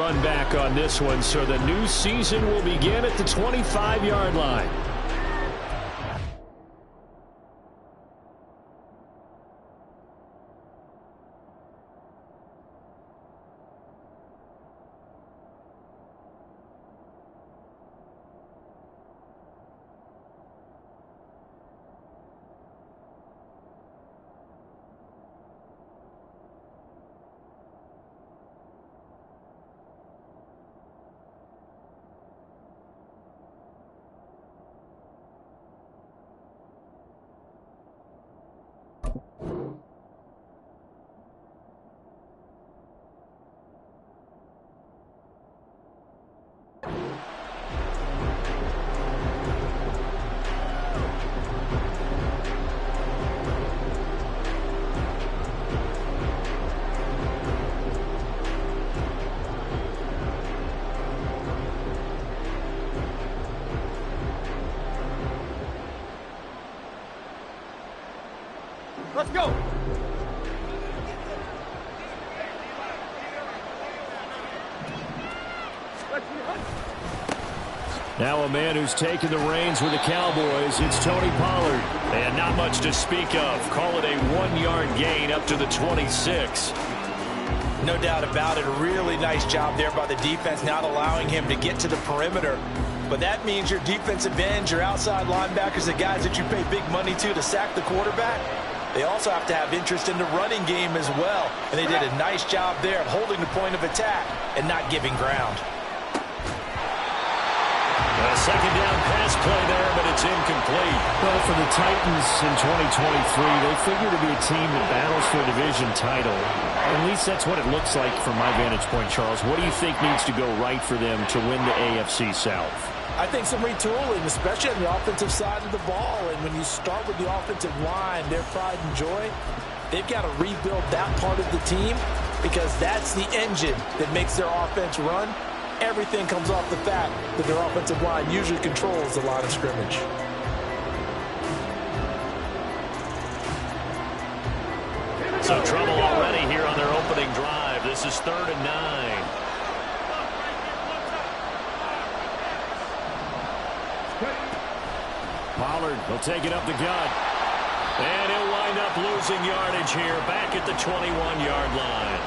run back on this one, so the new season will begin at the 25-yard line. Let's go. Now a man who's taken the reins with the Cowboys, it's Tony Pollard. And not much to speak of. Call it a 1-yard gain up to the 26. No doubt about it. A really nice job there by the defense, not allowing him to get to the perimeter. But that means your defensive ends, your outside linebackers, the guys that you pay big money to sack the quarterback, they also have to have interest in the running game as well. And they did a nice job there of holding the point of attack and not giving ground. A second down pass play there, but it's incomplete. Well, for the Titans in 2023, they figure to be a team that battles for a division title. At least that's what it looks like from my vantage point, Charles. What do you think needs to go right for them to win the AFC South? I think some retooling, especially on the offensive side of the ball. And when you start with the offensive line, their pride and joy, they've got to rebuild that part of the team because that's the engine that makes their offense run. Everything comes off the fact that their offensive line usually controls the line of scrimmage. So trouble already here on their opening drive. This is 3rd and 9. Pollard will take it up the gut. And he'll wind up losing yardage here back at the 21-yard line.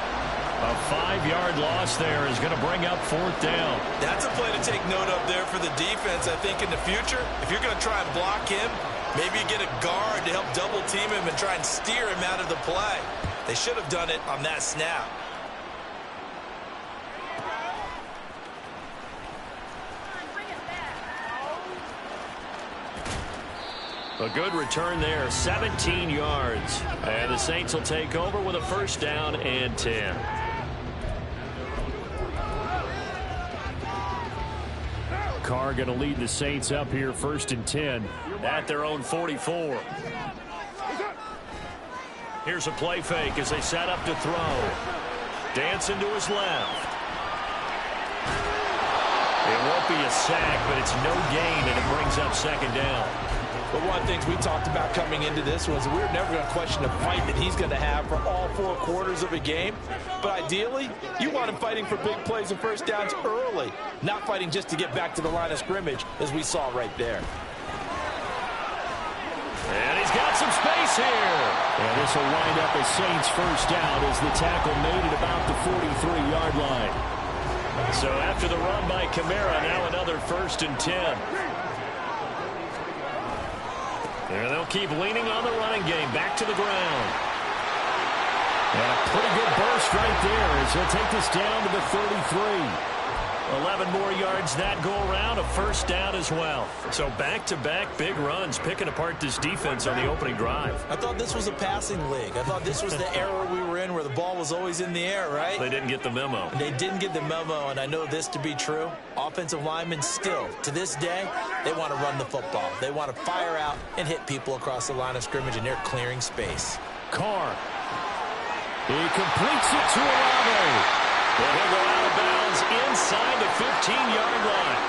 A 5-yard loss there is going to bring up 4th down. That's a play to take note of there for the defense. I think in the future, if you're going to try and block him, maybe you get a guard to help double team him and try and steer him out of the play. They should have done it on that snap. A good return there, 17 yards. And the Saints will take over with a 1st down and 10. Carr going to lead the Saints up here, 1st and 10 at their own 44. Here's a play fake as they set up to throw. Dancing to his left. It won't be a sack, but it's no gain, and it brings up 2nd down. But one of the things we talked about coming into this was we're never going to question the fight that he's going to have for all 4 quarters of a game. But ideally, you want him fighting for big plays and 1st downs early, not fighting just to get back to the line of scrimmage, as we saw right there. And he's got some space here. And this will wind up a Saints 1st down as the tackle made it about the 43-yard line. So after the run by Kamara, now another 1st and 10. There they'll keep leaning on the running game. Back to the ground. And a pretty good burst right there as he'll take this down to the 33. 11 more yards that go around, a 1st down as well. So back-to-back big runs, picking apart this defense on the opening drive. I thought this was a passing league. I thought this was the era we were in where the ball was always in the air, right? They didn't get the memo. They didn't get the memo, and I know this to be true. Offensive linemen still, to this day, they want to run the football. They want to fire out and hit people across the line of scrimmage, and they're clearing space. Carr. He completes it to Olave. And he'll go out of bounds inside the 15-yard line.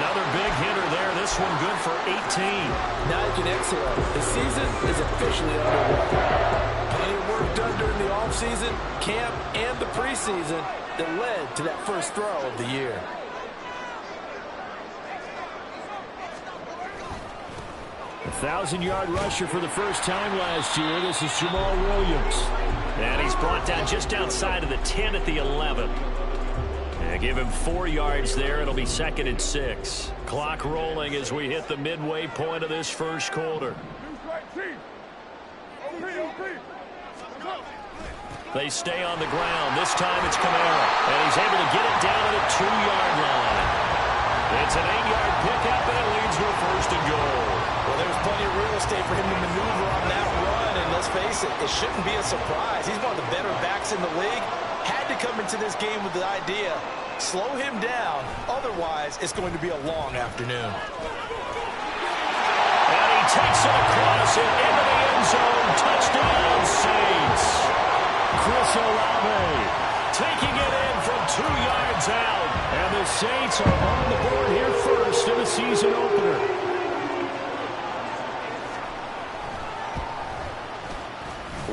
Another big hitter there. This one good for 18. Now you can exhale. The season is officially underway. Plenty of work done during the offseason, camp, and the preseason that led to that first throw of the year. A 1,000-yard rusher for the first time last year. This is Jamal Williams. And he's brought down just outside of the 10 at the 11. And give him 4 yards there. It'll be 2nd and 6. Clock rolling as we hit the midway point of this first quarter. They stay on the ground. This time it's Kamara. And he's able to get it down to the 2-yard line. It's an 8-yard pickup, and it leads to a 1st and goal. Well, there was plenty of real estate for him to maneuver on that run, and let's face it, it shouldn't be a surprise. He's one of the better backs in the league. Had to come into this game with the idea, slow him down, otherwise it's going to be a long afternoon. And he takes it across and into the end zone. Touchdown, Saints. Chris Olave taking it in from 2 yards out. And the Saints are on the board here first in the season opener.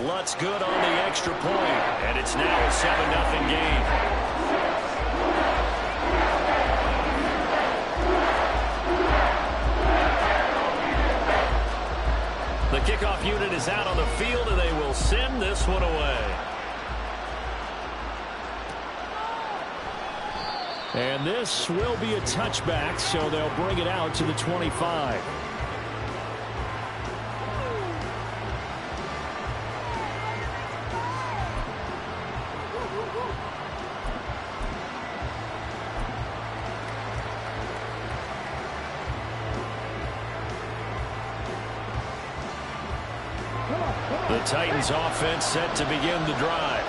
Lutz good on the extra point, and it's now a 7-0 game. The kickoff unit is out on the field, and they will send this one away. And this will be a touchback, so they'll bring it out to the 25. The Titans offense set to begin the drive.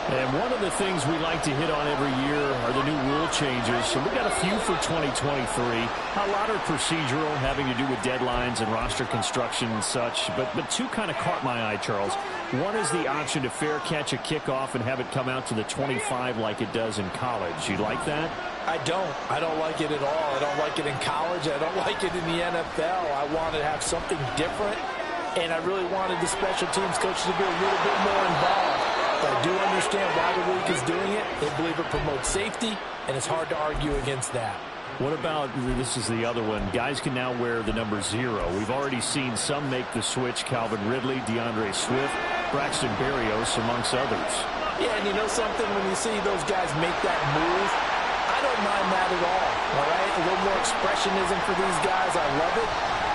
And one of the things we like to hit on every year are the new rule changes. So we've got a few for 2023. A lot are procedural, having to do with deadlines and roster construction and such. But two kind of caught my eye, Charles. One is the option to fair catch a kickoff and have it come out to the 25 like it does in college. You like that? I don't like it at all. I don't like it in college. I don't like it in the NFL. I want to have something different. And I really wanted the special teams coaches to be a little bit more involved. But I do understand why the league is doing it. They believe it promotes safety, and it's hard to argue against that. What about, this is the other one, guys can now wear the number 0. We've already seen some make the switch, Calvin Ridley, DeAndre Swift, Braxton Berrios, amongst others. Yeah, and you know something, when you see those guys make that move, I don't mind that at all right? A little more expressionism for these guys. I love it.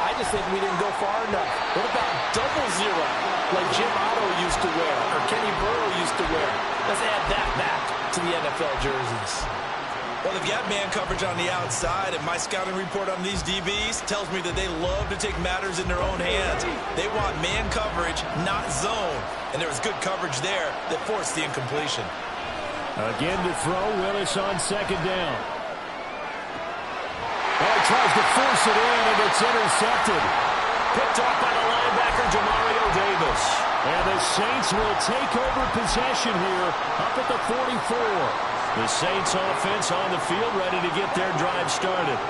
I just think we didn't go far enough. What about double 0, like Jim Otto used to wear or Kenny Burrow used to wear? Let's add that back to the NFL jerseys. Well, they've got man coverage on the outside, and my scouting report on these DBs tells me that they love to take matters in their own hands. They want man coverage, not zone. And there was good coverage there that forced the incompletion. Again to throw, Willis on 2nd down. Oh, he tries to force it in, and it's intercepted. Picked off by the linebacker, Demario Davis. And the Saints will take over possession here up at the 44. The Saints offense on the field, ready to get their drive started.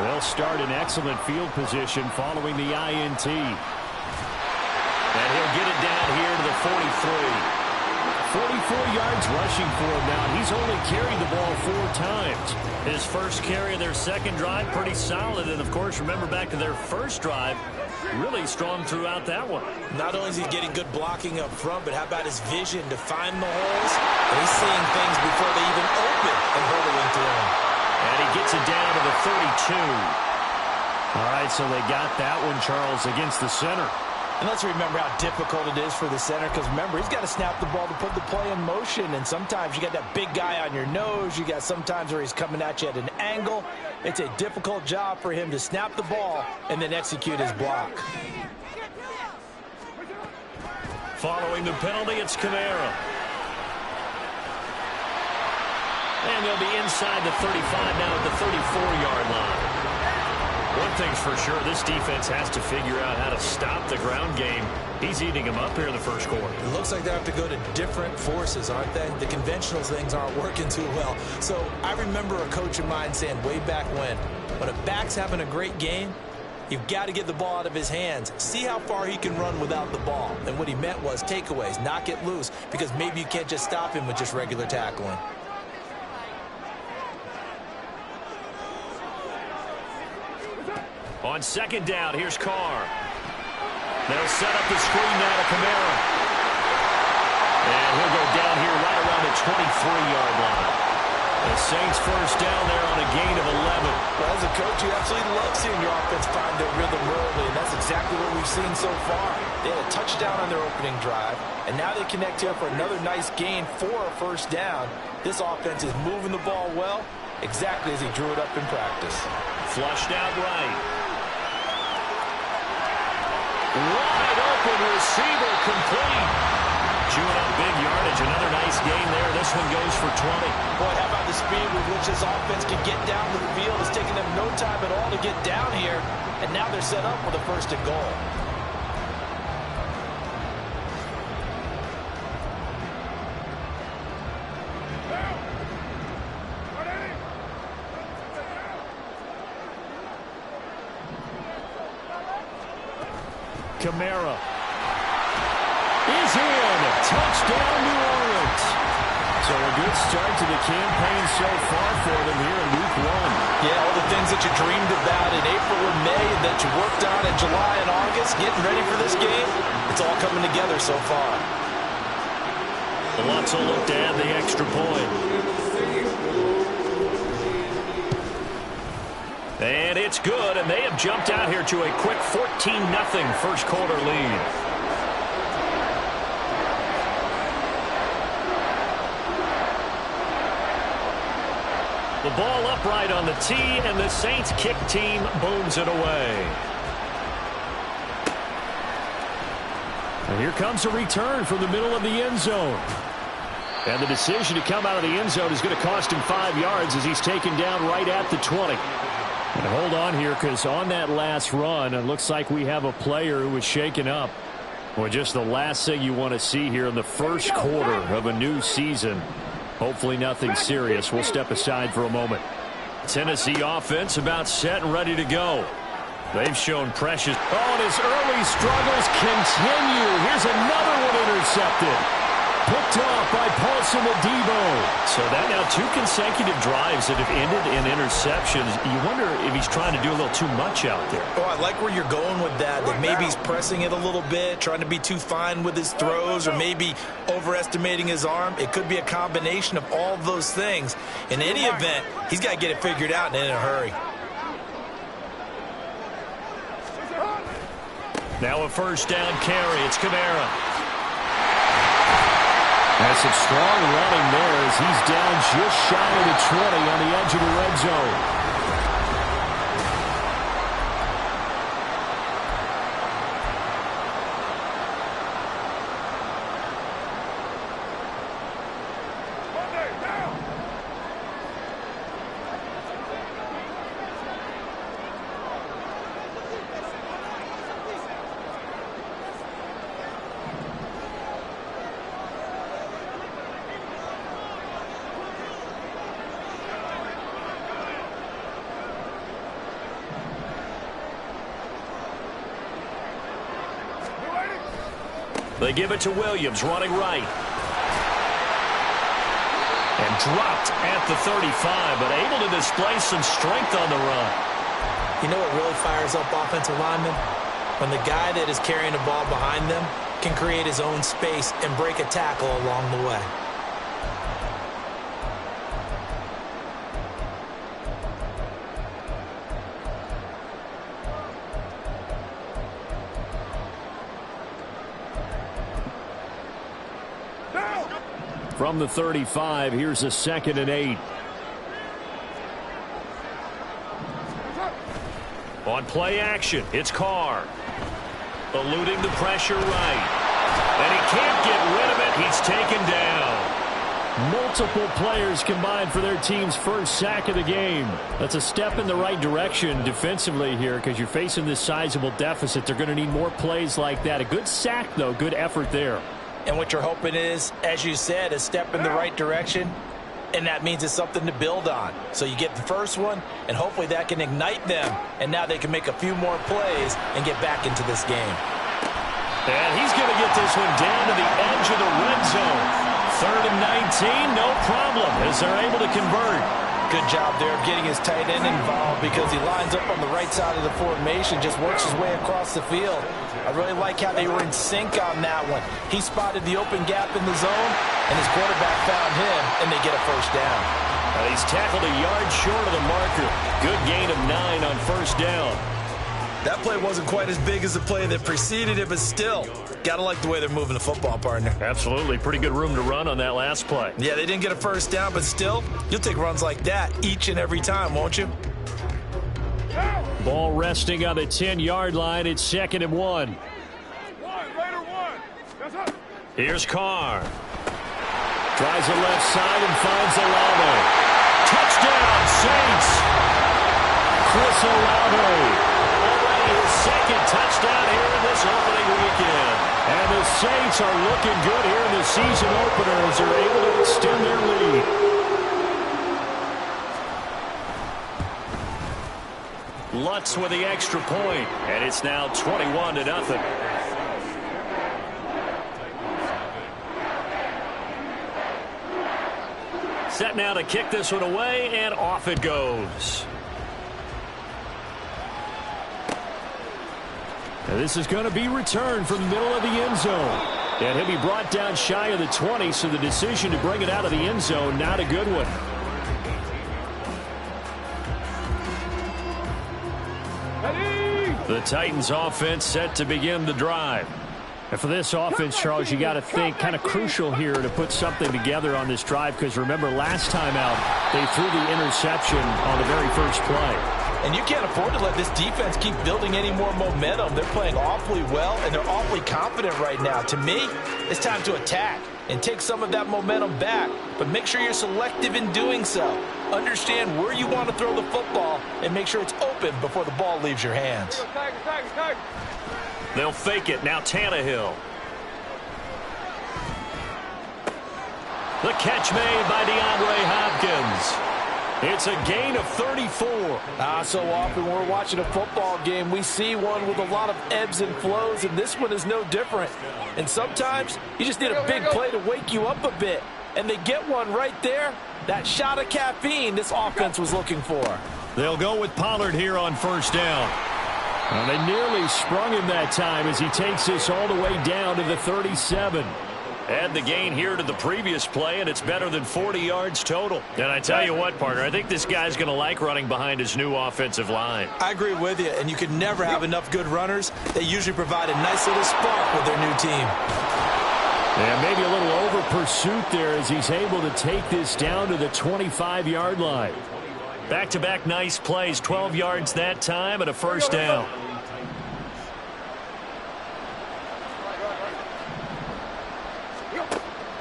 They'll start in excellent field position following the INT. And he'll get it down here to the 43. 44 yards rushing for him now. He's only carried the ball 4 times. His first carry of their second drive, pretty solid. And, of course, remember back to their first drive, really strong throughout that one. Not only is he getting good blocking up front, but how about his vision to find the holes? And he's seeing things before they even open and hurdling through them. And he gets it down to the 32. All right, so they got that one, Charles, against the center. And let's remember how difficult it is for the center, because remember, he's got to snap the ball to put the play in motion, and sometimes you got that big guy on your nose. You got sometimes where he's coming at you at an angle. It's a difficult job for him to snap the ball and then execute his block. Following the penalty, it's Kamara. And they'll be inside the 35 now at the 34-yard line. One thing's for sure, this defense has to figure out how to stop the ground game. He's eating them up here in the first quarter. It looks like they have to go to different forces, aren't they? The conventional things aren't working too well. So I remember a coach of mine saying way back when a back's having a great game, You've got to get the ball out of his hands. See how far he can run without the ball. And what he meant was takeaways, knock it loose, because maybe you can't just stop him with just regular tackling. On second down, here's Carr. They'll set up the screen now to Kamara. And he'll go down here right around the 23-yard line. The Saints first down there on a gain of 11. Well, as a coach, you absolutely love seeing your offense find their rhythm early, and that's exactly what we've seen so far. They had a touchdown on their opening drive, and now they connect here for another nice gain for a first down. This offense is moving the ball well, exactly as he drew it up in practice. Flushed out right. Wide open receiver complete. Chewing up big yardage. Another nice gain there. This one goes for 20. Boy, how about the speed with which this offense can get down to the field? It's taking them no time at all to get down here. And now they're set up with a first and goal. Kamara is in. Touchdown, New Orleans. So a good start to the campaign so far for them here in Week 1. Yeah, all the things that you dreamed about in April and May and that you worked on in July and August, getting ready for this game, it's all coming together so far. Alonso looked to add the extra point. And it's good, and they have jumped out here to a quick 14-0 first quarter lead. The ball upright on the tee, and the Saints kick team booms it away. And here comes a return from the middle of the end zone. And the decision to come out of the end zone is going to cost him 5 yards as he's taken down right at the 20. And hold on here, because on that last run, it looks like we have a player who was shaken up. Well, just the last thing you want to see here in the first quarter of a new season. Hopefully nothing serious. We'll step aside for a moment. Tennessee offense about set and ready to go. They've shown precious. Oh, and his early struggles continue. Here's another one intercepted. Picked off by Paulson Adebo. So that now 2 consecutive drives that have ended in interceptions. You wonder if he's trying to do a little too much out there. Oh, I like where you're going with that. That maybe he's pressing it a little bit, trying to be too fine with his throws, or maybe overestimating his arm. It could be a combination of all of those things. In any event, he's got to get it figured out and in a hurry. Now a first down carry. It's Kamara. That's some strong running there as he's down just shy of the 20 on the edge of the red zone. They give it to Williams, running right. And dropped at the 35, but able to display some strength on the run. You know what really fires up offensive linemen? When the guy that is carrying the ball behind them can create his own space and break a tackle along the way. From the 35, here's a 2nd and 8. On play action, it's Carr. Eluding the pressure right. And he can't get rid of it. He's taken down. Multiple players combined for their team's first sack of the game. That's a step in the right direction defensively here, because you're facing this sizable deficit. They're going to need more plays like that. A good sack, though. Good effort there. And what you're hoping is, as you said, a step in the right direction. and that means it's something to build on. So you get the first one, and hopefully that can ignite them, and now they can make a few more plays and get back into this game. And he's going to get this one down to the edge of the red zone. 3rd and 19, no problem, as they're able to convert. Good job there of getting his tight end involved because he lines up on the right side of the formation, just works his way across the field. I really like how they were in sync on that one. He spotted the open gap in the zone, and his quarterback found him, and they get a first down. He's tackled a yard short of the marker. Good gain of 9 on first down. That play wasn't quite as big as the play that preceded it, but still, got to like the way they're moving the football, partner. Absolutely. Pretty good room to run on that last play. Yeah, they didn't get a first down, but still, you'll take runs like that each and every time, won't you? Ball resting on the 10-yard line. It's 2nd and 1. Here's Carr. Tries the left side and finds Olave. Touchdown, Saints. Chris Olave. His second touchdown here in this opening weekend. And the Saints are looking good here in the season opener as they're able to extend their lead. Lutz with the extra point, and it's now 21-0. Set now to kick this one away, and off it goes. And this is going to be returned from the middle of the end zone. And he'll be brought down shy of the 20, so the decision to bring it out of the end zone, not a good one. The Titans offense set to begin the drive. And for this offense, Charles, you got to think kind of crucial here to put something together on this drive, because remember last time out they threw the interception on the very first play. And you can't afford to let this defense keep building any more momentum. They're playing awfully well, and they're awfully confident right now. To me, it's time to attack and take some of that momentum back. But make sure you're selective in doing so. Understand where you want to throw the football and make sure it's open before the ball leaves your hands. They'll fake it. Now Tannehill. The catch made by DeAndre Hopkins. It's a gain of 34. So often we're watching a football game, we see one with a lot of ebbs and flows, and this one is no different. And sometimes you just need a big play to wake you up a bit. And they get one right there. That shot of caffeine this offense was looking for. They'll go with Pollard here on first down. Well, they nearly sprung him that time as he takes this all the way down to the 37. Add the gain here to the previous play, and it's better than 40 yards total. And I tell you what, partner, I think this guy's going to like running behind his new offensive line. I agree with you, and you can never have enough good runners. They usually provide a nice little spark with their new team. Yeah, maybe a little over pursuit there as he's able to take this down to the 25-yard line. Back-to-back nice plays, 12 yards that time and a first down.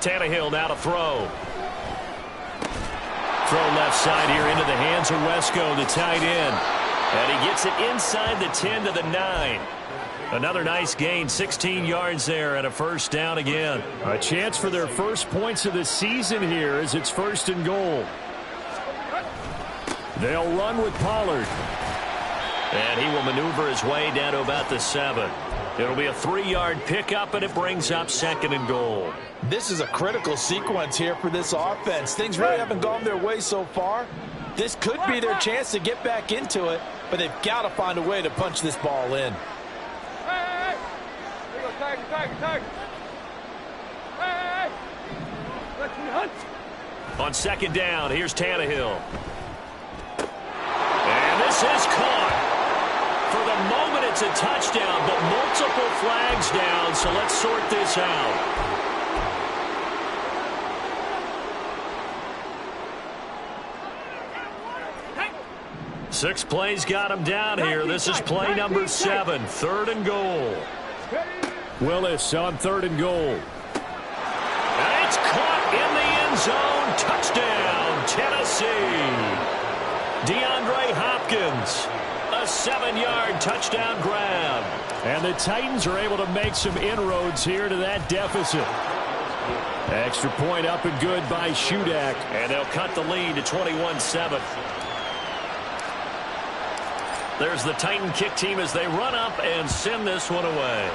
Tannehill now to throw. Throw left side here into the hands of Wesco, the tight end. And he gets it inside the 10 to the 9. Another nice gain, 16 yards there and a first down again. A chance for their first points of the season here as it's 1st and goal. They'll run with Pollard. And he will maneuver his way down to about the 7. It'll be a 3-yard pickup, and it brings up 2nd and goal. This is a critical sequence here for this offense. Things really haven't gone their way so far. This could be their chance to get back into it, but they've got to find a way to punch this ball in. On 2nd down, here's Tannehill. And this is caught. For the moment, it's a touchdown, but multiple flags down, so let's sort this out. Six plays got him down here. This is play number 7, 3rd and goal. Willis on 3rd and goal. And it's caught in the end zone. Touchdown, Tennessee. DeAndre Hopkins. A 7-yard touchdown grab. And the Titans are able to make some inroads here to that deficit. Extra point up and good by Shudak. And they'll cut the lead to 21-7. There's the Titan kick team as they run up and send this one away.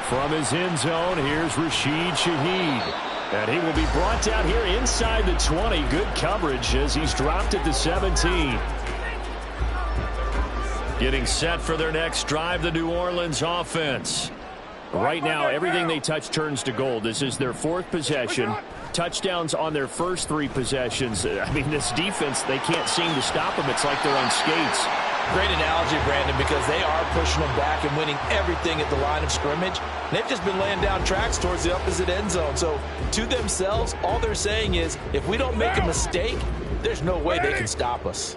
From his end zone, here's Rashid Shaheed. And he will be brought down here inside the 20. Good coverage as he's dropped at the 17. Getting set for their next drive, the New Orleans offense. Right now, everything they touch turns to gold. This is their 4th possession. Touchdowns on their first 3 possessions. I mean, this defense, they can't seem to stop them. It's like they're on skates. Great analogy, Brandon, because they are pushing them back and winning everything at the line of scrimmage. They've just been laying down tracks towards the opposite end zone. So, to themselves, all they're saying is, if we don't make a mistake, there's no way they can stop us.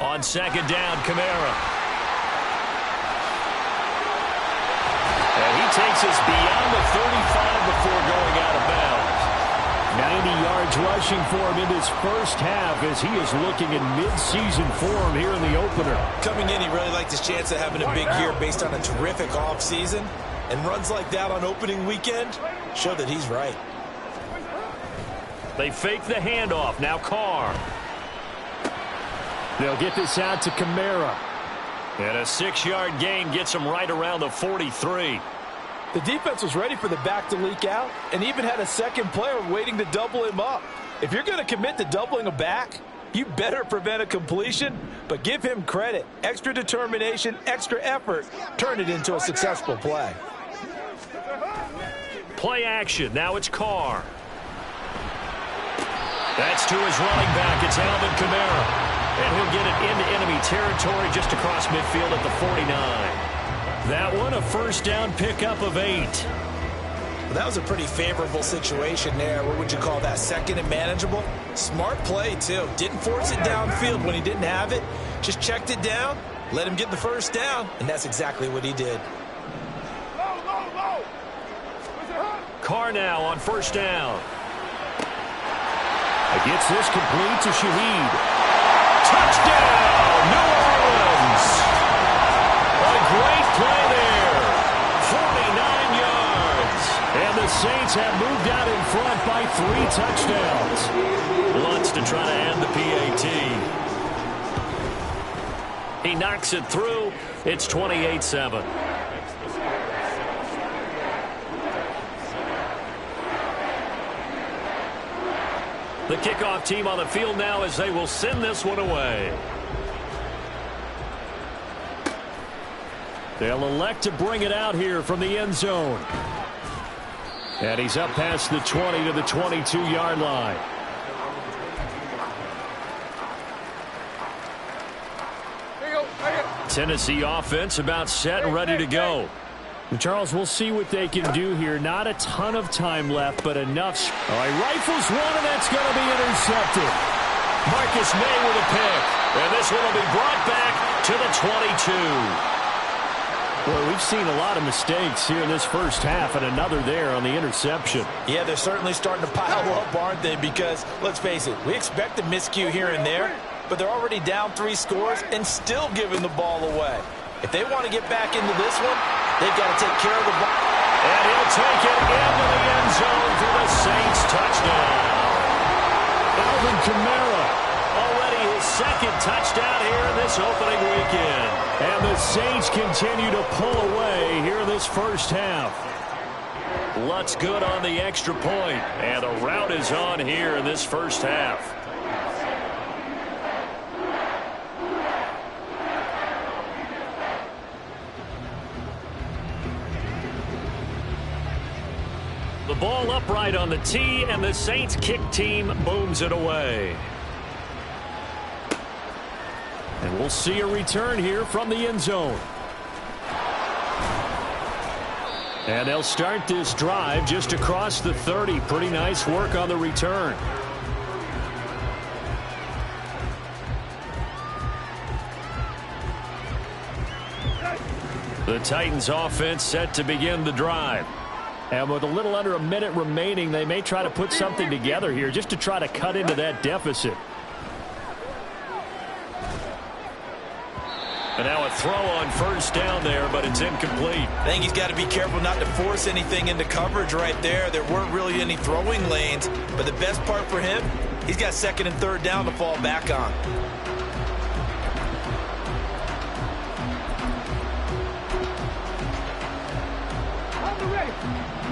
On second down, Kamara. And he takes us beyond the 35 before going out of bounds. 90 yards rushing for him in this first half as he is looking in mid-season form here in the opener. Coming in, he really liked his chance of having a big year based on a terrific offseason. And runs like that on opening weekend show that he's right. They fake the handoff. Now Carr. They'll get this out to Kamara. And a 6-yard gain gets him right around the 43. The defense was ready for the back to leak out and even had a second player waiting to double him up. If you're going to commit to doubling a back, you better prevent a completion, but give him credit. Extra determination, extra effort, turn it into a successful play. Play action. Now it's Carr. That's to his running back. It's Alvin Kamara. And he'll get it into enemy territory just across midfield at the 49. That one, a first down pickup of 8. Well, that was a pretty favorable situation there. What would you call that? Second and manageable? Smart play, too. Didn't force it downfield when he didn't have it. Just checked it down, let him get the first down, and that's exactly what he did. Carr now on first down. He gets this complete to Shaheed. Touchdown, New Orleans! A great play there. 49 yards. And the Saints have moved out in front by 3 touchdowns. Wants to try to add the PAT. He knocks it through. It's 28-7. The kickoff team on the field now as they will send this one away. They'll elect to bring it out here from the end zone. And he's up past the 20 to the 22-yard line. Tennessee offense about set and ready to go. Charles, we'll see what they can do here. Not a ton of time left, but enough. All right, rifles one, and that's going to be intercepted. Marcus May with a pick. And this one will be brought back to the 22. Well, we've seen a lot of mistakes here in this first half, and another there on the interception. Yeah, they're certainly starting to pile up, aren't they? Because, let's face it, we expect a miscue here and there, but they're already down 3 scores and still giving the ball away. If they want to get back into this one, they've got to take care of the ball. And he'll take it into the end zone for the Saints touchdown. Alvin Kamara, already his 2nd touchdown here in this opening weekend. And the Saints continue to pull away here in this first half. Lutz good on the extra point. And the route is on here in this first half. The ball upright on the tee, and the Saints kick team booms it away. And we'll see a return here from the end zone. And they'll start this drive just across the 30. Pretty nice work on the return. The Titans offense set to begin the drive. And with a little under a minute remaining, they may try to put something together here just to try to cut into that deficit. And now a throw on first down there, but it's incomplete. I think he's got to be careful not to force anything into coverage right there. There weren't really any throwing lanes, but the best part for him, he's got second and third down to fall back on.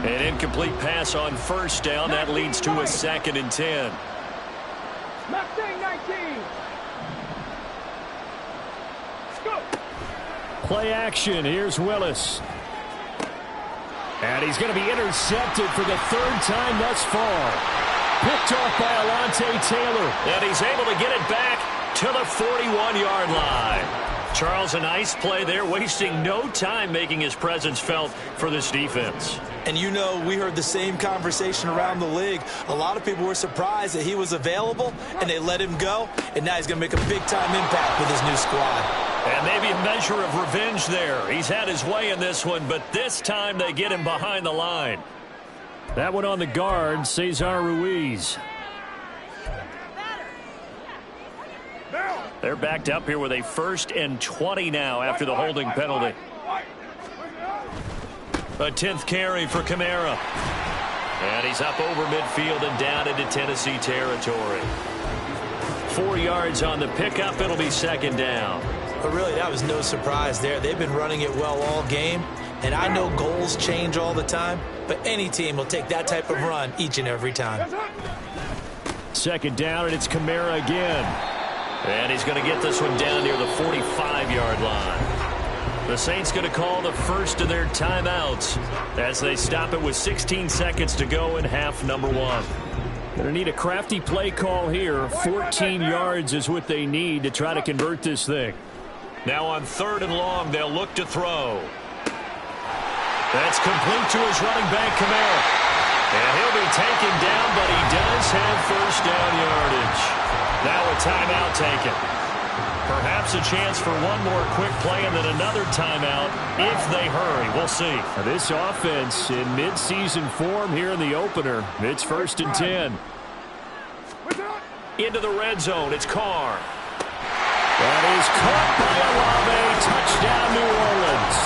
An incomplete pass on first down. That leads to a 2nd and 10. Play action. Here's Willis. And he's going to be intercepted for the 3rd time thus far. Picked off by Alontae Taylor. And he's able to get it back to the 41-yard line. Charles, a nice play there, wasting no time making his presence felt for this defense. And you know, we heard the same conversation around the league. A lot of people were surprised that he was available, and they let him go, and now he's going to make a big-time impact with his new squad. And maybe a measure of revenge there. He's had his way in this one, but this time they get him behind the line. That one on the guard, Cesar Ruiz. They're backed up here with a 1st and 20 now after the holding penalty. A 10th carry for Kamara. And he's up over midfield and down into Tennessee territory. 4 yards on the pickup. It'll be 2nd down. But really, that was no surprise there. They've been running it well all game. And I know goals change all the time, but any team will take that type of run each and every time. 2nd down, and it's Kamara again. And he's going to get this one down near the 45-yard line. The Saints going to call the first of their timeouts as they stop it with 16 seconds to go in half number 1. Going to need a crafty play call here. 14 yards is what they need to try to convert this thing. Now on 3rd and long, they'll look to throw. That's complete to his running back, Kamara. And he'll be taken down, but he does have first down yardage. Now a timeout taken. Perhaps a chance for one more quick play and then another timeout if they hurry. We'll see. This offense in midseason form here in the opener. It's 1st and 10. Into the red zone. It's Carr. That is caught by Olave. Touchdown, New Orleans.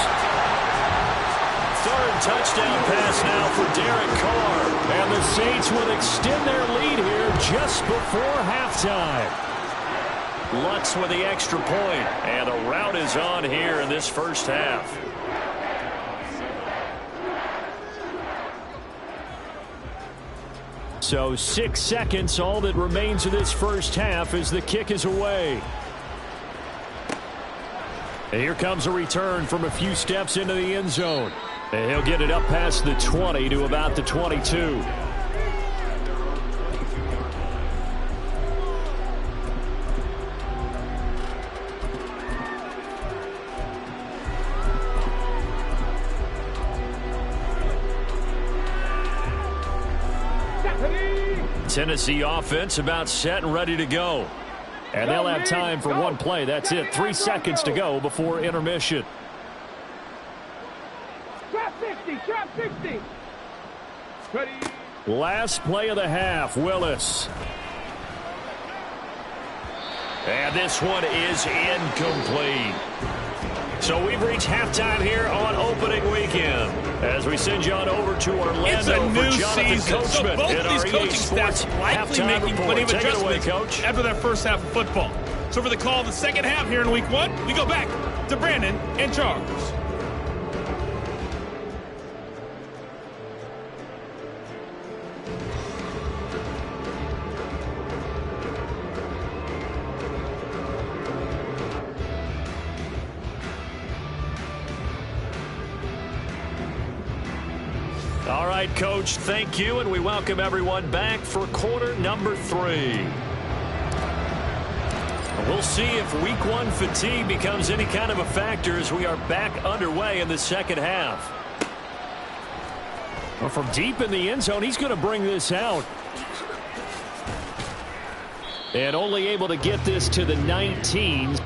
3rd touchdown pass now for Derek Carr. And the Saints will extend their lead here just before halftime. Lutz with the extra point. And a rout is on here in this first half. So 6 seconds, all that remains of this first half as the kick is away. And here comes a return from a few steps into the end zone. And he'll get it up past the 20 to about the 22. Tennessee offense about set and ready to go. And they'll have time for one play. That's it. 3 seconds to go before intermission. Trap 60, trap 60. Ready. Last play of the half, Willis. And this one is incomplete. So we've reached halftime here on opening weekend. As we send you on over to Orlando for Jonathan Coachman. So both of these coaching staffs likely making plenty of adjustments after their first half of football. So for the call of the second half here in week 1, we go back to Brandon and Charles. All right, Coach, thank you, and we welcome everyone back for quarter number 3. We'll see if week 1 fatigue becomes any kind of a factor as we are back underway in the second half. Well, from deep in the end zone, he's going to bring this out. And only able to get this to the 19.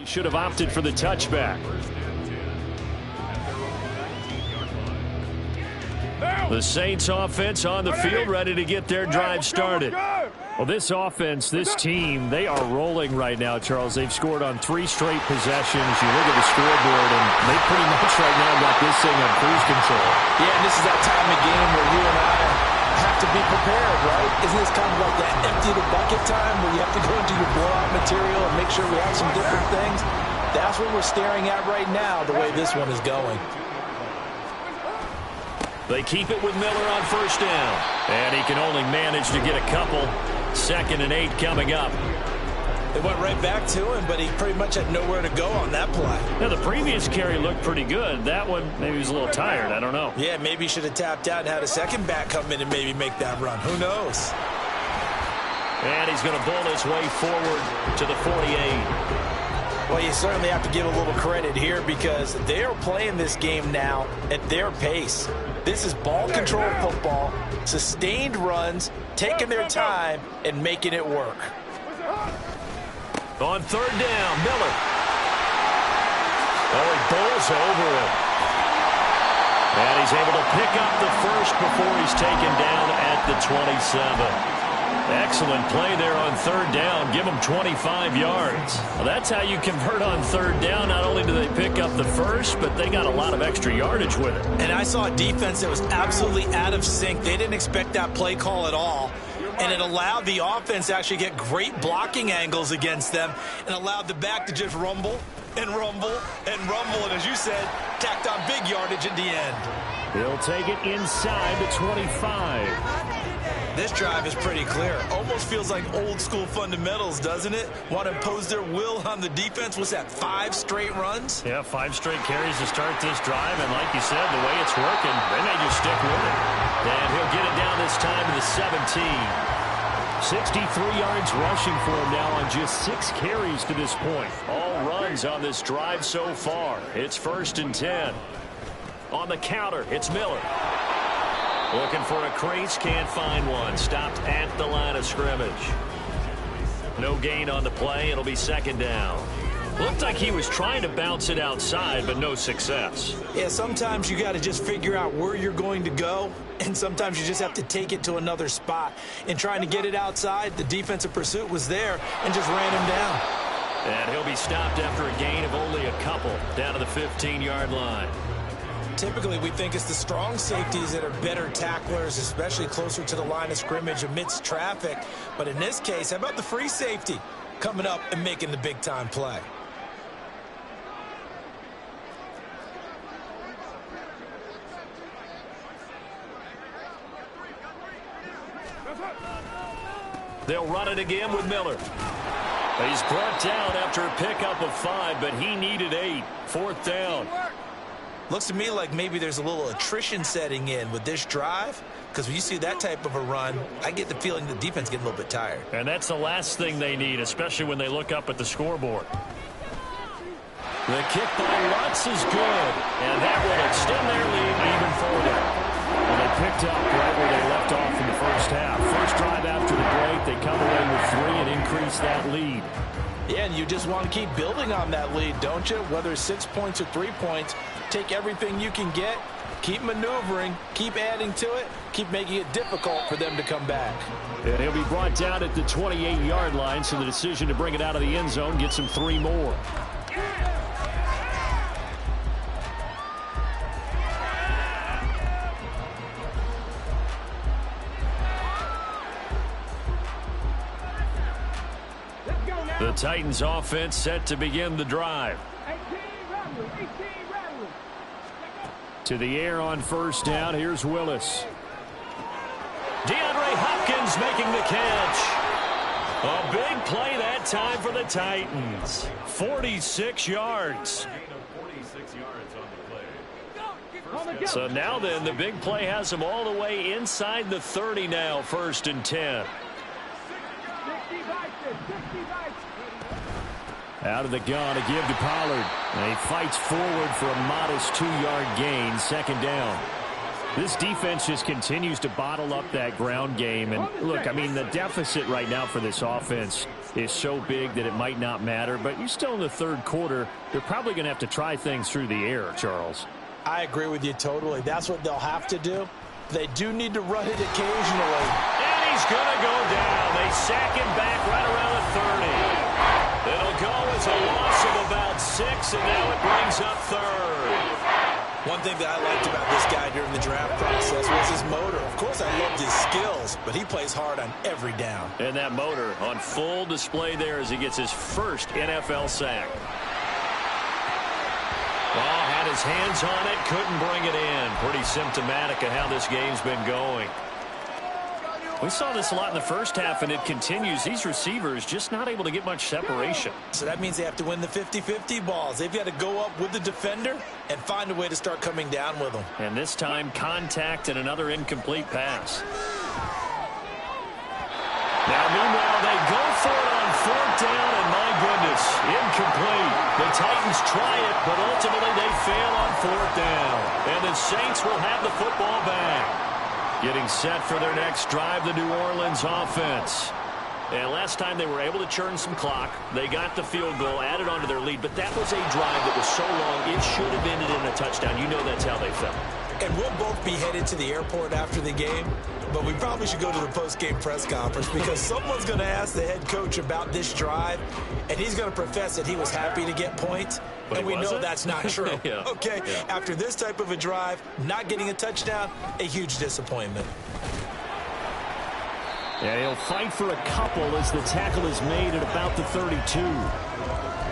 should have opted for the touchback. The Saints offense on the field, ready to get their drive started. Well, this offense, this team, they are rolling right now, Charles. They've scored on 3 straight possessions. You look at the scoreboard, and they pretty much right now got this thing on cruise control. Yeah, and this is that time of game where you and I have to be prepared, right? Isn't this kind of like that empty the bucket time where you have to go into your blowout material and make sure we have some different things? That's what we're staring at right now, the way this one is going. They keep it with Miller on first down. And he can only manage to get a couple. 2nd and 8 coming up. They went right back to him, but he pretty much had nowhere to go on that play. Now, the previous carry looked pretty good. That one, maybe he was a little tired. I don't know. Yeah, maybe he should have tapped out and had a second back come in and maybe make that run. Who knows? And he's going to bowl his way forward to the 48. Well, you certainly have to give a little credit here because they are playing this game now at their pace. This is ball control football, sustained runs, taking their time, and making it work. On 3rd down, Miller. Oh, he bowls over him. And he's able to pick up the first before he's taken down at the 27. Excellent play there on 3rd down. Give him 25 yards. Well, that's how you convert on 3rd down. Not only do they pick up the first, but they got a lot of extra yardage with it. And I saw a defense that was absolutely out of sync. They didn't expect that play call at all. And it allowed the offense to actually get great blocking angles against them and allowed the back to just rumble and rumble and rumble. And as you said, tacked on big yardage at the end. He'll take it inside the 25. This drive is pretty clear. Almost feels like old school fundamentals, doesn't it? Want to impose their will on the defense. What's that, 5 straight runs? Yeah, 5 straight carries to start this drive. And like you said, the way it's working, they may just stick with it. And he'll get it down this time to the 17. 63 yards rushing for him now on just 6 carries to this point. All runs on this drive so far. It's 1st and 10. On the counter, it's Miller. Looking for a crease, can't find one. Stopped at the line of scrimmage. No gain on the play. It'll be 2nd down. Looked like he was trying to bounce it outside, but no success. Yeah, sometimes you got to just figure out where you're going to go, and sometimes you just have to take it to another spot. In trying to get it outside, the defensive pursuit was there and just ran him down. And he'll be stopped after a gain of only a couple down to the 15-yard line. Typically, we think it's the strong safeties that are better tacklers, especially closer to the line of scrimmage amidst traffic. But in this case, how about the free safety coming up and making the big-time play? They'll run it again with Miller. He's brought down after a pickup of 5, but he needed 8. 4th down. Looks to me like maybe there's a little attrition setting in with this drive, because when you see that type of a run, I get the feeling the defense getting a little bit tired. And that's the last thing they need, especially when they look up at the scoreboard. The kick by Lutz is good, and that will extend their lead even further. And they picked up right where they left off in the first half. First drive after the break, they come away with 3 and increase that lead. Yeah, and you just want to keep building on that lead, don't you? Whether it's 6 points or 3 points, take everything you can get, keep maneuvering, keep adding to it, keep making it difficult for them to come back. And he'll be brought down at the 28-yard line, so the decision to bring it out of the end zone gets him 3 more. The Titans offense set to begin the drive. To the air on first down. Here's Willis. DeAndre Hopkins making the catch. A big play that time for the Titans. 46 yards. So now then, the big play has him all the way inside the 30 now. 1st and 10. Out of the gun to give to Pollard. And he fights forward for a modest 2-yard gain. 2nd down. This defense just continues to bottle up that ground game. And look, I mean, the deficit right now for this offense is so big that it might not matter. But you're still in the third quarter. They're probably going to have to try things through the air, Charles. I agree with you totally. That's what they'll have to do. They do need to run it occasionally. And he's going to go down. They sack him back right around the 30. It'll go as a loss of about 6, and now it brings up third. One thing that I liked about this guy during the draft process was his motor. Of course, I loved his skills, but he plays hard on every down. And that motor on full display there as he gets his first NFL sack. Oh, had his hands on it, couldn't bring it in. Pretty symptomatic of how this game's been going. We saw this a lot in the first half, and it continues. These receivers just not able to get much separation. So that means they have to win the 50-50 balls. They've got to go up with the defender and find a way to start coming down with them. And this time, contact and another incomplete pass. Now, meanwhile, they go for it on fourth down, and my goodness, incomplete. The Titans try it, but ultimately they fail on fourth down. And the Saints will have the football back. Getting set for their next drive, the New Orleans offense. And last time they were able to churn some clock. They got the field goal, added on to their lead, but that was a drive that was so long, it should have ended in a touchdown. You know that's how they felt. And we'll both be headed to the airport after the game, but we probably should go to the post-game press conference because someone's going to ask the head coach about this drive, and he's going to profess that he was happy to get points, and we know that's not true. Yeah. Okay, yeah. After this type of a drive, not getting a touchdown, a huge disappointment. Yeah, he'll fight for a couple as the tackle is made at about the 32.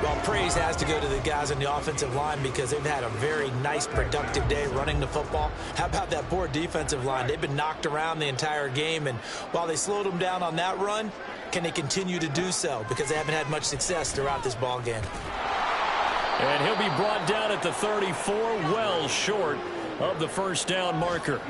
Well, praise has to go to the guys on the offensive line because they've had a very nice, productive day running the football. How about that poor defensive line? They've been knocked around the entire game, and while they slowed them down on that run, can they continue to do so? Because they haven't had much success throughout this ball game. And he'll be brought down at the 34, well short of the first down marker.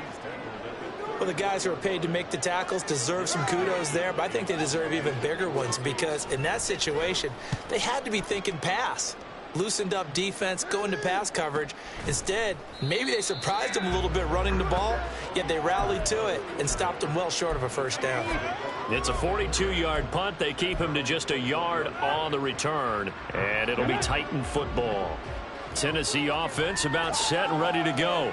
Well, the guys who are paid to make the tackles deserve some kudos there, but I think they deserve even bigger ones because in that situation, they had to be thinking pass. Loosened up defense, going to pass coverage. Instead, maybe they surprised them a little bit running the ball, yet they rallied to it and stopped them well short of a first down. It's a 42-yard punt. They keep him to just a yard on the return, and it'll be Titan football. Tennessee offense about set and ready to go.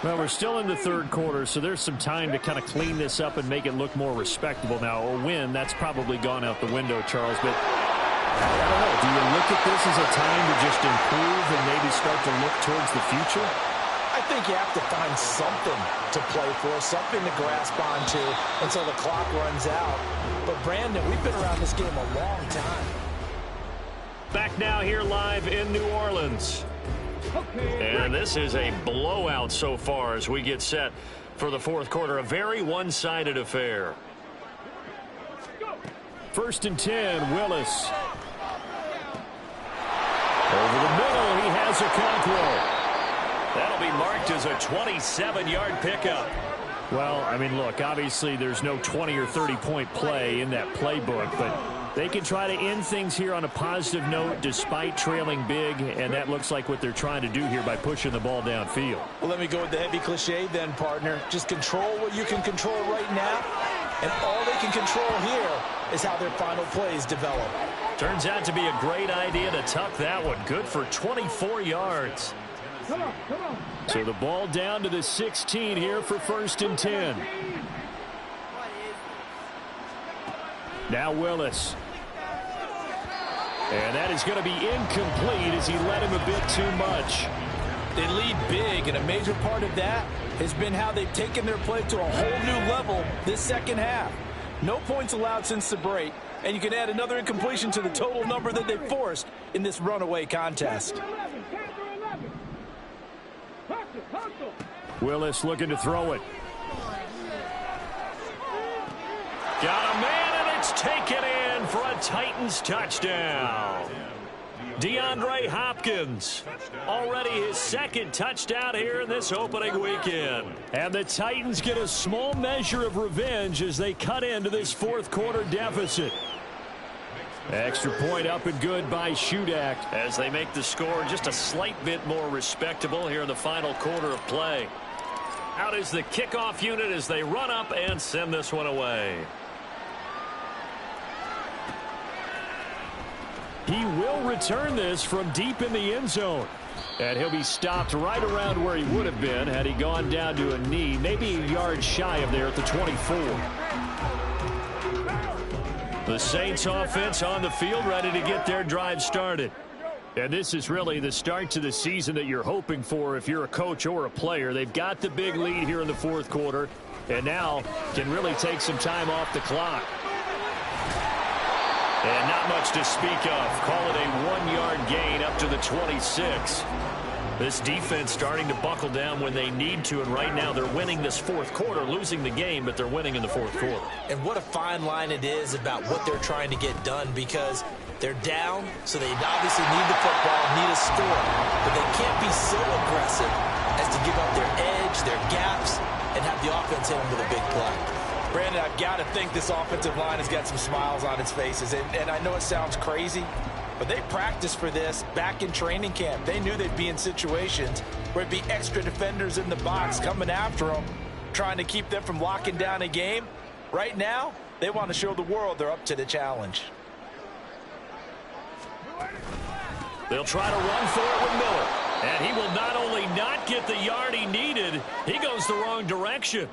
Well, we're still in the third quarter, so there's some time to kind of clean this up and make it look more respectable. Now, a win, that's probably gone out the window, Charles, but I don't know. Do you look at this as a time to just improve and maybe start to look towards the future? I think you have to find something to play for, something to grasp onto until the clock runs out. But, Brandon, we've been around this game a long time. Back now here live in New Orleans. And this is a blowout so far as we get set for the fourth quarter. A very one-sided affair. 1st and 10, Willis. Over the middle, he has a Conqueror. That'll be marked as a 27-yard pickup. Well, I mean, look, obviously there's no 20 or 30-point play in that playbook, but they can try to end things here on a positive note despite trailing big, and that looks like what they're trying to do here by pushing the ball downfield. Well, let me go with the heavy cliche then, partner. Just control what you can control right now, and all they can control here is how their final plays develop. Turns out to be a great idea to tuck that one. Good for 24 yards. Come on. So the ball down to the 16 here for 1st and 10. Now Willis. And that is going to be incomplete as he led him a bit too much. They lead big, and a major part of that has been how they've taken their play to a whole new level this second half. No points allowed since the break, and you can add another incompletion to the total number that they forced in this runaway contest. Willis looking to throw it. Got a man, and it's taken in for a Titans touchdown. DeAndre Hopkins, already his second touchdown here in this opening weekend. And the Titans get a small measure of revenge as they cut into this fourth quarter deficit. Extra point up and good by Shudak as they make the score just a slight bit more respectable here in the final quarter of play. Out is the kickoff unit as they run up and send this one away. He will return this from deep in the end zone. And he'll be stopped right around where he would have been had he gone down to a knee, maybe a yard shy of there at the 24. The Saints offense on the field, ready to get their drive started. And this is really the start to the season that you're hoping for if you're a coach or a player. They've got the big lead here in the fourth quarter, and now can really take some time off the clock. And not much to speak of. Call it a 1-yard gain up to the 26. This defense starting to buckle down when they need to, and right now they're winning this fourth quarter, losing the game, but they're winning in the fourth quarter. And what a fine line it is about what they're trying to get done, because they're down, so they obviously need the football, need a score, but they can't be so aggressive as to give up their edge, their gaps, and have the offense hit them with a big play. Brandon, I've got to think this offensive line has got some smiles on its faces. And I know it sounds crazy, but they practiced for this back in training camp. They knew they'd be in situations where it'd be extra defenders in the box coming after them, trying to keep them from locking down a game. Right now, they want to show the world they're up to the challenge. They'll try to run for it with Miller. And he will not only not get the yard he needed, he goes the wrong direction.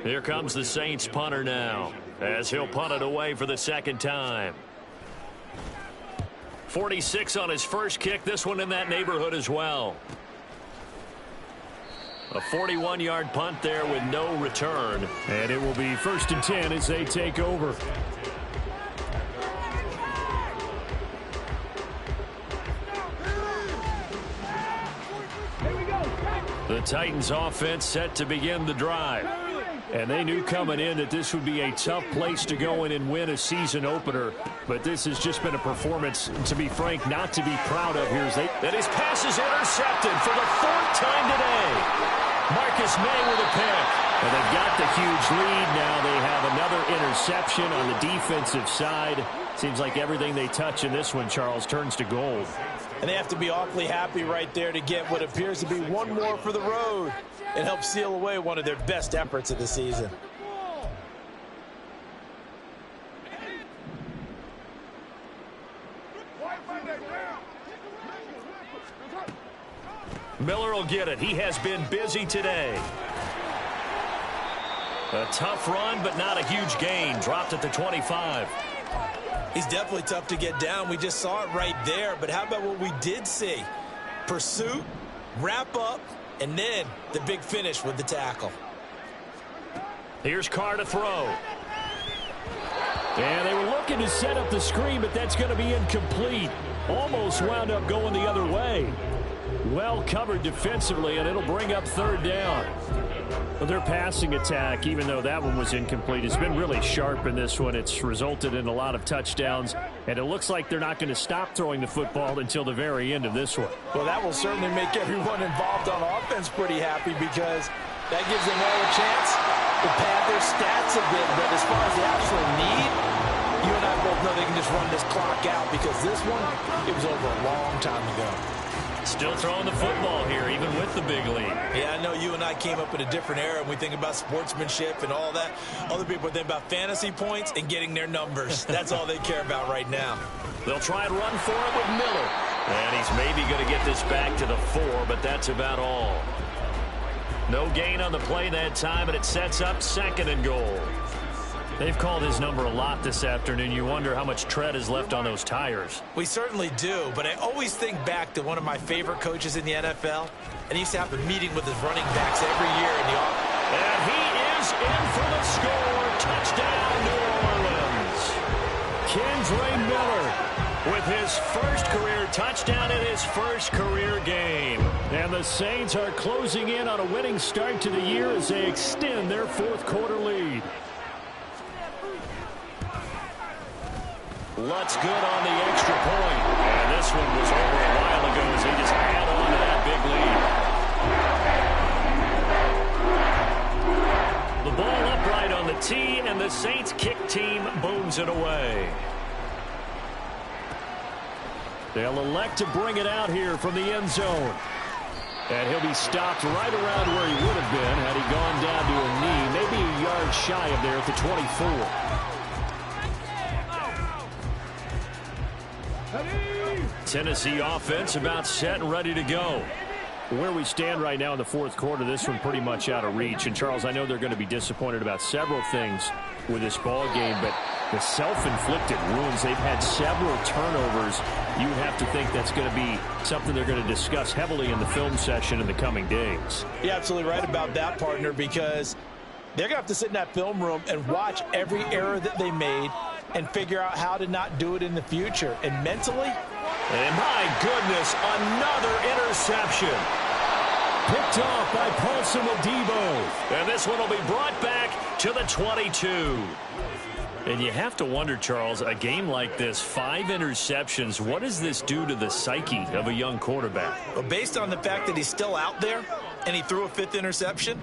Here comes the Saints punter now, as he'll punt it away for the second time. 46 on his first kick, this one in that neighborhood as well. A 41-yard punt there with no return. And it will be 1st and 10 as they take over. The Titans offense set to begin the drive. And they knew coming in that this would be a tough place to go in and win a season opener. But this has just been a performance, to be frank, not to be proud of here. That his pass is intercepted for the 4th time today. Marcus May with a pick. And they've got the huge lead. Now they have another interception on the defensive side. Seems like everything they touch in this one, Charles, turns to gold. And they have to be awfully happy right there to get what appears to be one more for the road and help seal away one of their best efforts of the season. Miller will get it. He has been busy today. A tough run, but not a huge gain. Dropped at the 25. He's definitely tough to get down. We just saw it right there. But how about what we did see? Pursuit, wrap up, and then the big finish with the tackle. Here's Carr to throw. And they were looking to set up the screen, but that's going to be incomplete. Almost wound up going the other way. Well covered defensively, and it'll bring up 3rd down. Well, their passing attack, even though that one was incomplete, has been really sharp in this one. It's resulted in a lot of touchdowns, and it looks like they're not going to stop throwing the football until the very end of this one. Well, that will certainly make everyone involved on offense pretty happy, because that gives them all a chance to pad their stats a bit. But as far as the actual need, you and I both know they can just run this clock out, because this one, it was over a long time ago. Still throwing the football here, even with the big lead. Yeah, I know you and I came up in a different era, and we think about sportsmanship and all that. Other people think about fantasy points and getting their numbers. That's all they care about right now. They'll try and run for it with Miller. And he's maybe going to get this back to the 4, but that's about all. No gain on the play that time, and it sets up 2nd and goal. They've called his number a lot this afternoon. You wonder how much tread is left on those tires. We certainly do, but I always think back to one of my favorite coaches in the NFL, and he used to have a meeting with his running backs every year in the office. And he is in for the score. Touchdown, New Orleans. Kendre Miller with his first career touchdown in his first career game. And the Saints are closing in on a winning start to the year as they extend their 4th quarter lead. Lutz good on the extra point. And this one was over a while ago as they just add on to that big lead. The ball upright on the tee, and the Saints kick team booms it away. They'll elect to bring it out here from the end zone. And he'll be stopped right around where he would have been had he gone down to a knee, maybe a yard shy of there at the 24. Tennessee offense about set and ready to go. Where we stand right now in the fourth quarter, this one pretty much out of reach. And, Charles, I know they're going to be disappointed about several things with this ball game, but the self-inflicted wounds, they've had several turnovers. You would have to think that's going to be something they're going to discuss heavily in the film session in the coming days. You're absolutely right about that, partner, because they're going to have to sit in that film room and watch every error that they made and figure out how to not do it in the future. And mentally, and my goodness, another interception. Picked off by Paulson Adebo. And this one will be brought back to the 22. And you have to wonder, Charles, a game like this, 5 interceptions, what does this do to the psyche of a young quarterback? Well, based on the fact that he's still out there and he threw a 5th interception,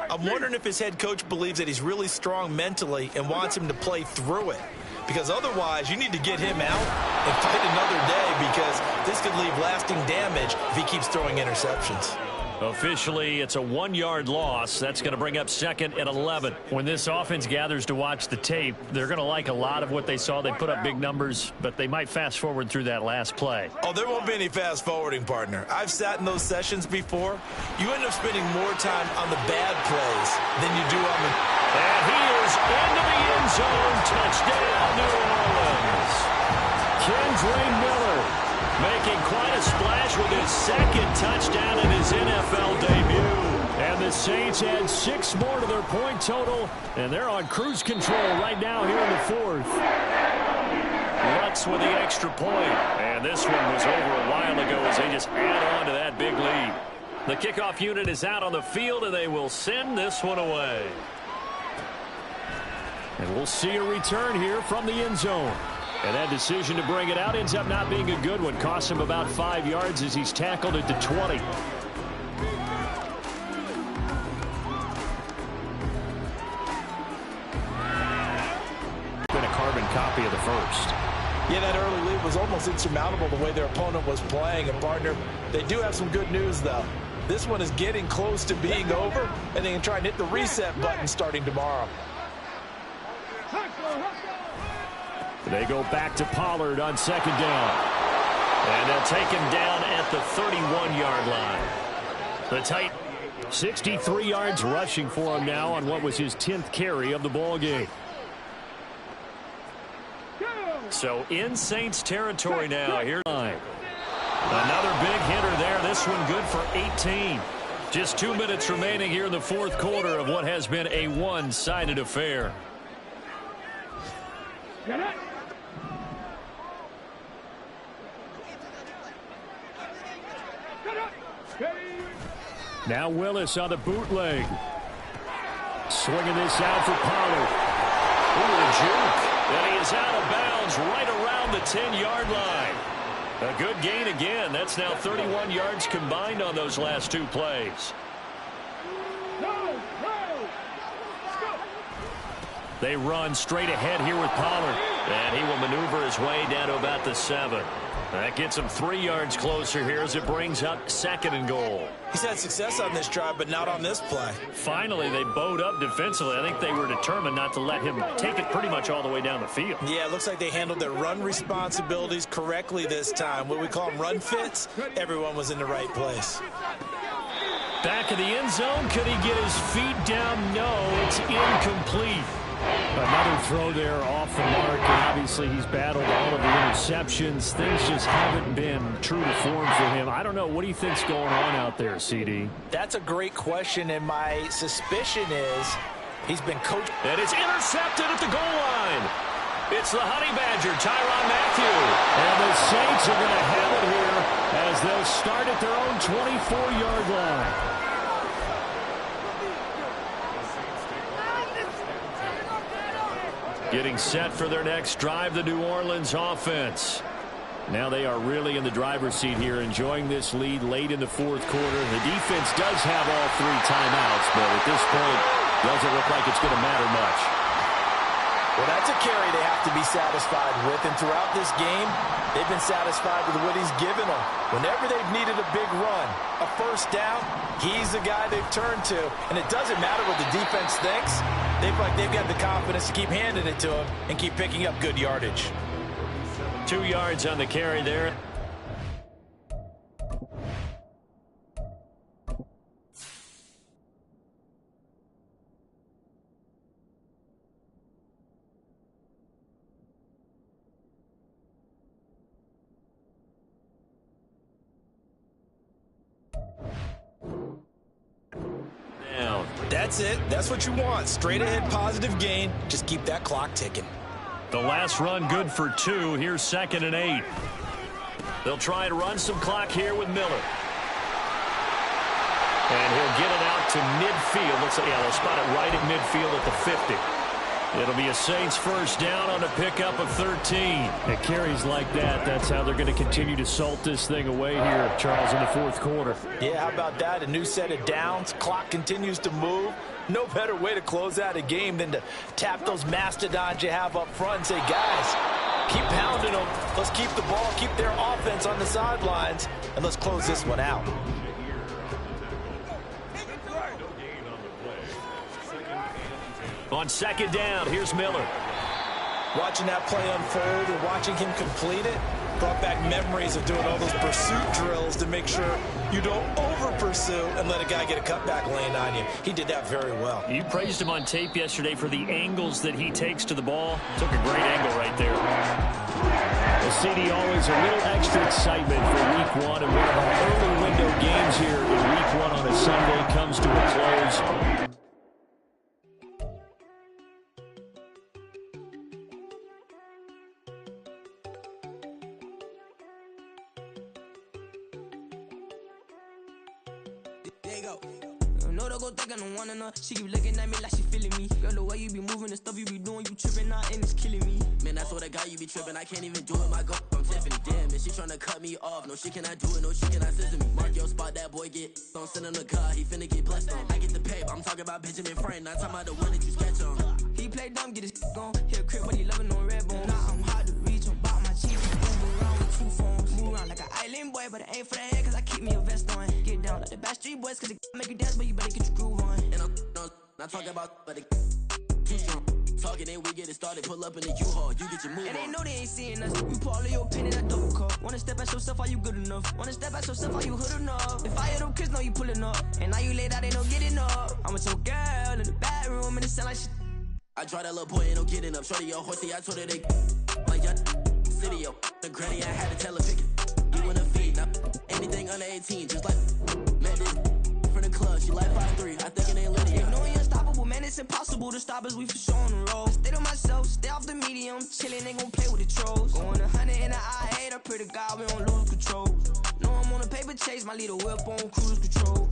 I'm wondering if his head coach believes that he's really strong mentally and wants him to play through it. Because otherwise, you need to get him out and fight another day, because this could leave lasting damage if he keeps throwing interceptions. Officially, it's a 1-yard loss. That's going to bring up 2nd and 11. When this offense gathers to watch the tape, they're going to like a lot of what they saw. They put up big numbers, but they might fast forward through that last play. Oh, there won't be any fast forwarding, partner. I've sat in those sessions before. You end up spending more time on the bad plays than you do on the... And he is into the end zone. Touchdown, New Orleans. Kendre Miller making quite a splash with his 2nd touchdown in his NFL debut. And the Saints add 6 more to their point total, and they're on cruise control right now here in the 4th. Lutz with the extra point, and this one was over a while ago as they just add on to that big lead. The kickoff unit is out on the field, and they will send this one away. And we'll see a return here from the end zone. And that decision to bring it out ends up not being a good one. Costs him about 5 yards as he's tackled at the 20. Been a carbon copy of the first. yeah, that early lead was almost insurmountable the way their opponent was playing. And, partner, they do have some good news, though. This one is getting close to being over, and they can try and hit the reset button starting tomorrow. They go back to Pollard on 2nd down. And they'll take him down at the 31-yard line. The tight 63 yards rushing for him now on what was his 10th carry of the ball game. So in Saints territory now. Here's another big hitter there. This one good for 18. Just 2 minutes remaining here in the fourth quarter of what has been a one-sided affair. Now Willis on the bootleg. Swinging this out for Pollard. Ooh, a juke. And he is out of bounds right around the 10-yard line. A good gain again. That's now 31 yards combined on those last 2 plays. They run straight ahead here with Pollard. And he will maneuver his way down to about the 7. That gets him 3 yards closer here as it brings up 2nd and goal. He's had success on this drive, but not on this play. Finally, they bowed up defensively. I think they were determined not to let him take it pretty much all the way down the field. Yeah, it looks like they handled their run responsibilities correctly this time. What we call them run fits, everyone was in the right place. Back of the end zone. Could he get his feet down? No, it's incomplete. Another throw there off the mark, and obviously he's battled all of the interceptions. Things just haven't been true to form for him. I don't know. What do you think's going on out there, CD? That's a great question, and my suspicion is he's been coached. And it's intercepted at the goal line. It's the Honey Badger, Tyrann Mathieu. And the Saints are going to have it here as they'll start at their own 24-yard line. Getting set for their next drive, the New Orleans offense. Now they are really in the driver's seat here, enjoying this lead late in the fourth quarter. The defense does have all 3 timeouts, but at this point, doesn't look like it's going to matter much. Well, that's a carry they have to be satisfied with, and throughout this game, they've been satisfied with what he's given them. Whenever they've needed a big run, a first down, he's the guy they've turned to, and it doesn't matter what the defense thinks. They feel like they've got the confidence to keep handing it to him and keep picking up good yardage. 2 yards on the carry there. That's it. That's what you want. Straight ahead positive gain. Just keep that clock ticking. The last run good for 2. Here's 2nd and 8. They'll try and run some clock here with Miller. And he'll get it out to midfield. Looks like, yeah, they'll spot it right at midfield at the 50. It'll be a Saints first down on a pickup of 13. It carries like that. That's how they're going to continue to salt this thing away here, Charles, in the fourth quarter. Yeah, how about that? A new set of downs. Clock continues to move. No better way to close out a game than to tap those mastodons you have up front and say, guys, keep pounding them. Let's keep the ball, keep their offense on the sidelines, and let's close this one out. On 2nd down, here's Miller. Watching that play unfold and watching him complete it brought back memories of doing all those pursuit drills to make sure you don't over-pursue and let a guy get a cutback lane on you. He did that very well. You praised him on tape yesterday for the angles that he takes to the ball. Took a great angle right there. The CD always a little extra excitement for Week 1, and one of our early window games here in Week 1 on a Sunday comes to a close. She keep looking at me like she feeling me. Girl, the way you be moving, the stuff you be doing, you tripping out and it's killing me. Man, I swear to God, you be tripping. I can't even do it. My girl, I'm Tiffany. Damn, and she tryna cut me off. No, she cannot do it. No, she cannot scissor me. Mark your spot, that boy get. Don't send him the car. He finna get blessed on. I get the paper. I'm talking about Benjamin Franklin. Not talking about the one that you sketch on. He play dumb, get his gone. Hit a crib, but he loving on red bone. Now I'm hard to reach. I'm about my cheeks. Move around with 2 phones. Move around like an island boy, but it ain't for the head, cause I keep me a vest on. Get down like the Backstreet Boys, cause it make you dance, but you better get your groove on. And I'm not talking about, but it too strong. Talking and we get it started, pull up in the U-Haul, you get your move on. And they know they ain't seeing us. You put all of your pen in that double cup. Wanna step at yourself, are you good enough? Wanna step at yourself, are you hood enough? If I hear them kids, know you pulling up. And now you laid out, they no getting up. I'm with your girl in the bedroom, and it sound like shit. I draw that little boy, ain't no getting up. Shorty your horsey, I told her they like your city, yo. The granny, I had to tell her pick it. You wanna feed, now anything under 18, just like met this from the club. She like 5'3", I think it ain't litty. You know you unstoppable, man, it's impossible to stop us, we for sure on the road. Stay to myself, stay off the medium, chillin', ain't gon' play with the trolls. Going 100 in the I-8, I pray to God we don't lose control. Know I'm on a paper chase, my little whip on cruise control.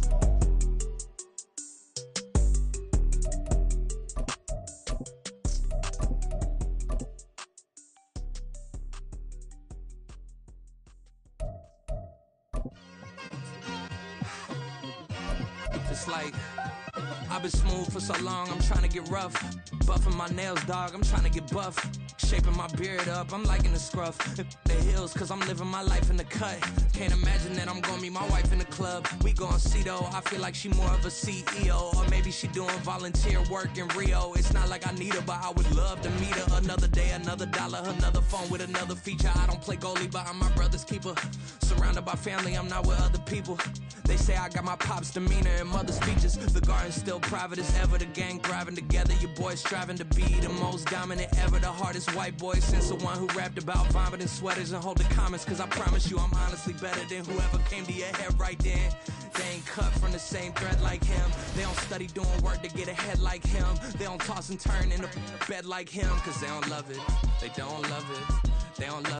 It's like I've been smooth for so long, I'm trying to get rough. Buffing my nails, dog, I'm trying to get buff. Shaping my beard up, I'm liking the scruff. The hills, cause I'm living my life in the cut. Can't imagine that I'm gonna meet my wife in the club. We gon' see though, I feel like she more of a CEO. Or maybe she doing volunteer work in Rio. It's not like I need her, but I would love to meet her. Another day, another dollar, another phone with another feature. I don't play goalie, but I'm my brother's keeper. Surrounded by family, I'm not with other people. They say I got my pop's demeanor and mother's features. The garden's still private as ever. The gang thriving together. Your boys striving to be the most dominant ever. The hardest white boy since the one who rapped about vomiting sweaters and hold the comments. Cause I promise you I'm honestly better than whoever came to your head right then. They ain't cut from the same thread like him. They don't study doing work to get ahead like him. They don't toss and turn in a bed like him. Cause they don't love it. They don't love it. They don't love it.